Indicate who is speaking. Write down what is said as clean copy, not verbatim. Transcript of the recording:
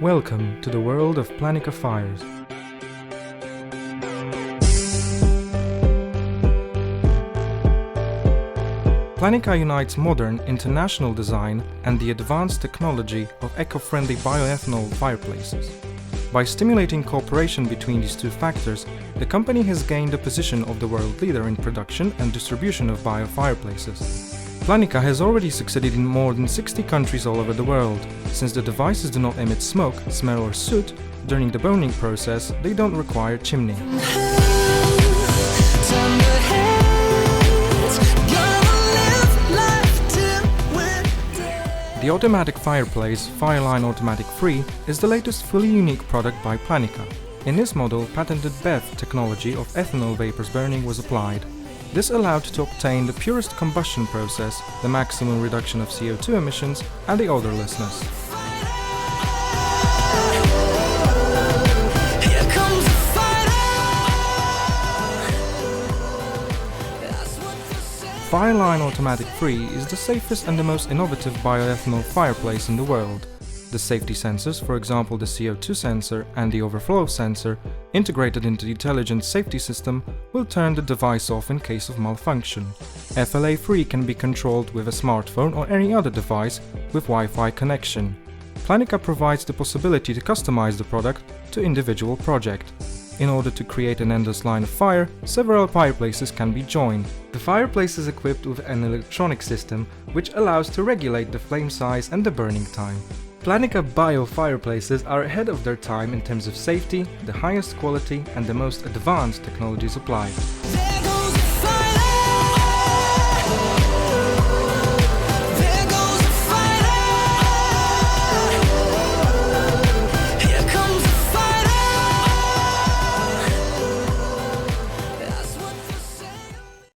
Speaker 1: Welcome to the world of Planica fires. Planica unites modern, international design and the advanced technology of eco-friendly bioethanol fireplaces. By stimulating cooperation between these two factors, the company has gained a position of the world leader in production and distribution of biofireplaces. Planica has already succeeded in more than 60 countries all over the world. Since the devices do not emit smoke, smell or soot, during the burning process they don't require chimney. The automatic fireplace, Fireline Automatic Free, is the latest fully unique product by Planica. In this model, patented BEV technology of ethanol vapors burning was applied. This allowed to obtain the purest combustion process, the maximum reduction of CO2 emissions and the odorlessness. Fireline Automatic Free is the safest and the most innovative bioethanol fireplace in the world. The safety sensors, for example the CO2 sensor and the overflow sensor, integrated into the intelligent safety system, will turn the device off in case of malfunction. FLA-free can be controlled with a smartphone or any other device with Wi-Fi connection. Planica provides the possibility to customize the product to individual project. In order to create an endless line of fire, several fireplaces can be joined. The fireplace is equipped with an electronic system which allows to regulate the flame size and the burning time. Planica bio-fireplaces are ahead of their time in terms of safety, the highest quality and the most advanced technologies applied.